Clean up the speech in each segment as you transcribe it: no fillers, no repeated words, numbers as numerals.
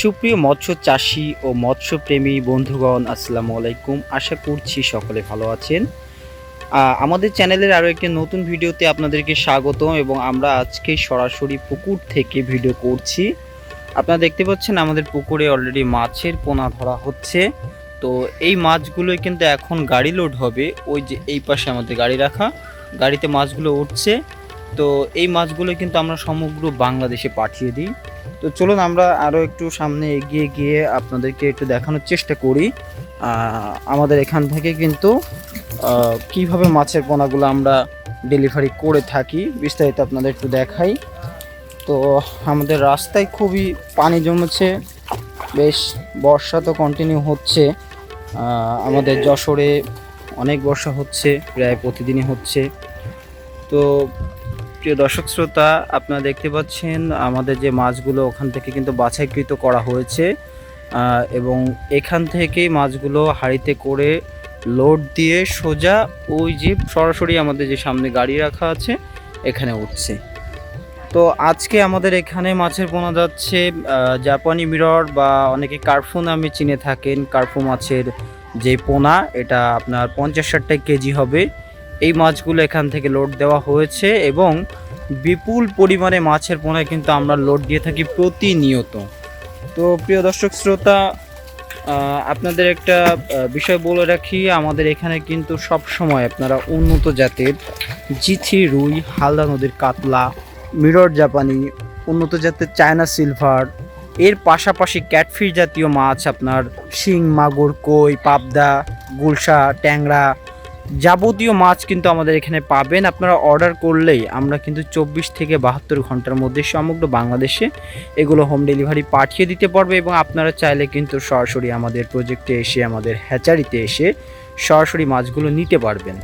সুপ্রিয় মৎস্য চাষী ও মৎস্যপ্রেমী বন্ধুগণ, আসসালামু আলাইকুম। আশা করছি সকলে ভালো আছেন। আমাদের চ্যানেলের আরও একটি নতুন ভিডিওতে আপনাদেরকে স্বাগতম। এবং আমরা আজকে সরাসরি পুকুর থেকে ভিডিও করছি। আপনারা দেখতে পাচ্ছেন আমাদের পুকুরে অলরেডি মাছের পোনা ধরা হচ্ছে। তো এই মাছগুলোই কিন্তু এখন গাড়ি লোড হবে। ওই যে এই পাশে আমাদের গাড়ি রাখা, গাড়িতে মাছগুলো উঠছে। তো এই মাছগুলো কিন্তু আমরা সমগ্র বাংলাদেশে পাঠিয়ে দিই। তো চলুন আমরা আরও একটু সামনে এগিয়ে গিয়ে আপনাদেরকে একটু দেখানোর চেষ্টা করি আমাদের এখান থেকে কিন্তু কিভাবে মাছের পোনাগুলো আমরা ডেলিভারি করে থাকি। বিস্তারিত আপনাদের একটু দেখাই। তো আমাদের রাস্তায় খুবই পানি জমেছে, বেশ বর্ষা তো কন্টিনিউ হচ্ছে। আমাদের যশোরে অনেক বর্ষা হচ্ছে, প্রায় প্রতিদিনই হচ্ছে। তো প্রিয় দর্শক শ্রোতা, আপনারা দেখতে পাচ্ছেন আমাদের যে মাছগুলো ওখান থেকে কিন্তু বাছাইকৃত করা হয়েছে এবং এখান থেকেই মাছগুলো হাঁড়িতে করে লোড দিয়ে সোজা ওই যে সরাসরি আমাদের যে সামনে গাড়ি রাখা আছে এখানে উঠছে। তো আজকে আমাদের এখানে মাছের পোনা যাচ্ছে জাপানি মিরর বা অনেকে কার্ফু নামে চিনে থাকেন। কার্ফু মাছের যে পোনা, এটা আপনার 50-60 কেজি হবে। এই মাছগুলো এখান থেকে লোড দেওয়া হয়েছে এবং বিপুল পরিমাণে মাছের পোনা কিন্তু আমরা লোড দিয়ে থাকি প্রতিনিয়ত। তো প্রিয় দর্শক শ্রোতা, আপনাদের একটা বিষয় বলে রাখি, আমাদের এখানে কিন্তু সব সময় আপনারা উন্নত জাতের জিথি রুই, হালদা নদীর কাতলা, মিরর জাপানি, উন্নত জাতের চায়না সিলভার, এর পাশাপাশি ক্যাটফিশ জাতীয় মাছ, আপনার শিং, মাগুর, কই, পাবদা, গুলশা, ট্যাংরা যাবতীয় মাছ কিন্তু আমাদের এখানে পাবেন। আপনারা অর্ডার করলেই আমরা কিন্তু 24 থেকে 72 ঘন্টার মধ্যে সমগ্র বাংলাদেশে এগুলো হোম ডেলিভারি পাঠিয়ে দিতে পারবে। এবং আপনারা চাইলে কিন্তু সরাসরি আমাদের প্রজেক্টে এসে, আমাদের হ্যাচারিতে এসে সরাসরি মাছগুলো নিতে পারবেন।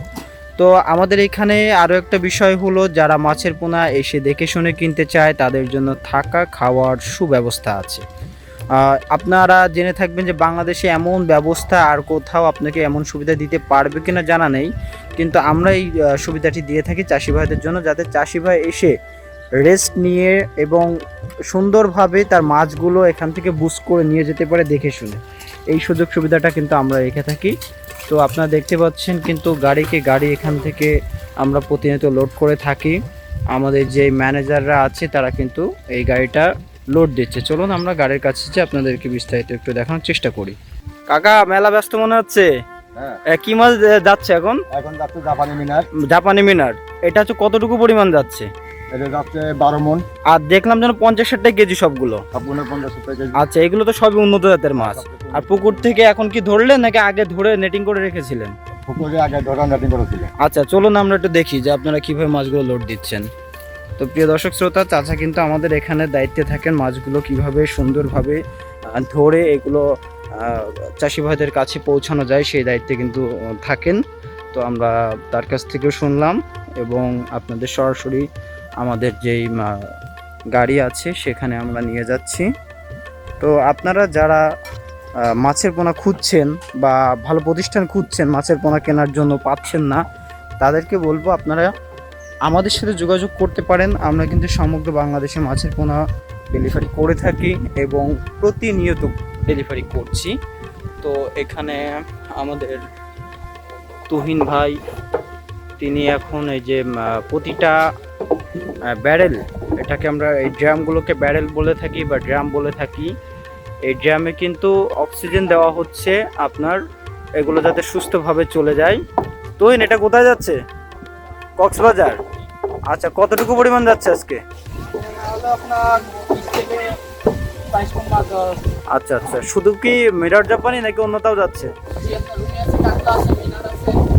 তো আমাদের এখানে আরও একটা বিষয় হলো, যারা মাছের পোনা এসে দেখে শুনে কিনতে চায় তাদের জন্য থাকা খাওয়ার সুব্যবস্থা আছে। আপনারা জেনে থাকবেন যে বাংলাদেশে এমন ব্যবস্থা আর কোথাও আপনাকে এমন সুবিধা দিতে পারবে কিনা জানা নেই, কিন্তু আমরা এই সুবিধাটি দিয়ে থাকি চাষি ভাইদের জন্য, যাতে চাষি ভাই এসে রেস্ট নিয়ে এবং সুন্দরভাবে তার মাছগুলো এখান থেকে বুস করে নিয়ে যেতে পারে দেখে শুনে। এই সুযোগ সুবিধাটা কিন্তু আমরা রেখে থাকি। তো আপনারা দেখতে পাচ্ছেন কিন্তু গাড়িকে গাড়ি এখান থেকে আমরা প্রতিনিয়ত লোড করে থাকি। আমাদের যে ম্যানেজাররা আছে তারা কিন্তু এই গাড়িটা লোড দিচ্ছে। চলুন আমরা গাড়ির কাছে যে আপনাদেরকে বিস্তারিত একটু দেখানোর চেষ্টা করি। কাকা, মেলা ব্যস্ত মনে হচ্ছে। কি মাছ যাচ্ছে এখন? এখন যাচ্ছে জাপানি মিনার। জাপানি মিনার, এটা হচ্ছে কতটুকু পরিমাণ যাচ্ছে? এটা যাচ্ছে 12 মণ। আর দেখলাম যেন 50-60 কেজি সবগুলো। সবগুলো 50-60 কেজি। আচ্ছা, এগুলো তো সবই উন্নত জাতের মাছ। আর পুকুর থেকে এখন কি ধরলেন নাকি আগে ধরে নেটিং করে রেখেছিলেন? পুকুরে আগে ধরা নেটিং করেছিল। আচ্ছা, চলুন আমরা একটু দেখি যে আপনারা কিভাবে মাছগুলো লোড দিচ্ছেন। তো প্রিয় দর্শক শ্রোতা, চাচা কিন্তু আমাদের এখানে দায়িত্বে থাকেন মাছগুলো কিভাবে সুন্দরভাবে ধরে এগুলো চাষি ভাইদের কাছে পৌঁছানো যায়, সেই দায়িত্বে কিন্তু থাকেন। তো আমরা তার কাছ থেকেও শুনলাম এবং আপনাদের সরাসরি আমাদের যেই গাড়ি আছে সেখানে আমরা নিয়ে যাচ্ছি। তো আপনারা যারা মাছের পোনা খুঁজছেন বা ভালো প্রতিষ্ঠান খুঁজছেন, মাছের পোনা কেনার জন্য পাচ্ছেন না, তাদেরকে বলবো আপনারা আমাদের সাথে যোগাযোগ করতে পারেন। আমরা কিন্তু সমগ্র বাংলাদেশে মাছের পোনা ডেলিভারি করে থাকি এবং প্রতিনিয়ত ডেলিভারি করছি। তো এখানে আমাদের তুহিন ভাই, তিনি এখন এই যে প্রতিটা ব্যারেল, এটাকে আমরা এই ড্রামগুলোকে ব্যারেল বলে থাকি বা ড্রাম বলে থাকি, এই ড্রামে কিন্তু অক্সিজেন দেওয়া হচ্ছে আপনার, এগুলো যাতে সুস্থভাবে চলে যায়। তুহিন, এটা কোথায় যাচ্ছে? কক্সবাজার। আচ্ছা, কতটুকু পরিমাণ যাচ্ছে আজকে? আচ্ছা আচ্ছা, শুধু কি মিরর জাপানি নাকি অন্যটাও যাচ্ছে?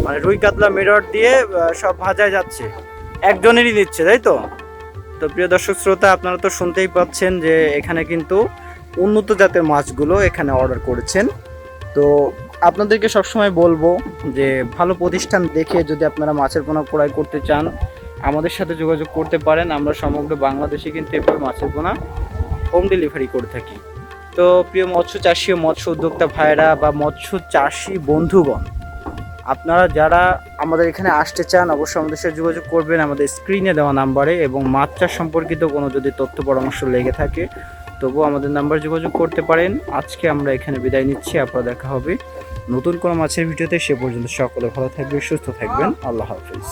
মানে রুই কাতলা মিরর দিয়ে সব ভাজায় যাচ্ছে, একজনেরই দিচ্ছে, তাই তো? তো প্রিয় দর্শক শ্রোতা, আপনারা তো শুনতেই পাচ্ছেন যে এখানে কিন্তু উন্নত জাতের মাছগুলো এখানে অর্ডার করেছেন। তো আপনাদেরকে সবসময় বলবো যে ভালো প্রতিষ্ঠান দেখে যদি আপনারা মাছের পোনা ক্রয় করতে চান আমাদের সাথে যোগাযোগ করতে পারেন। আমরা সমগ্র বাংলাদেশে কিন্তু এভাবে মাছের পোনা হোম ডেলিভারি করে থাকি। তো প্রিয় মৎস্য চাষী ও মৎস্য উদ্যোক্তা ভাইরা বা মৎস্য চাষী বন্ধুগণ, আপনারা যারা আমাদের এখানে আসতে চান অবশ্যই আমাদের সাথে যোগাযোগ করবেন আমাদের স্ক্রিনে দেওয়া নাম্বারে। এবং মাছ চাষ সম্পর্কিত কোনো যদি তথ্য পরামর্শ লেগে থাকে তবুও আমাদের নাম্বার যোগাযোগ করতে পারেন। আজকে আমরা এখানে বিদায় নিচ্ছি, আপনারা দেখা হবে নতুন কোনো মাছের ভিডিওতে। সে পর্যন্ত সকলে ভালো থাকবেন, সুস্থ থাকবেন। আল্লাহ হাফিজ।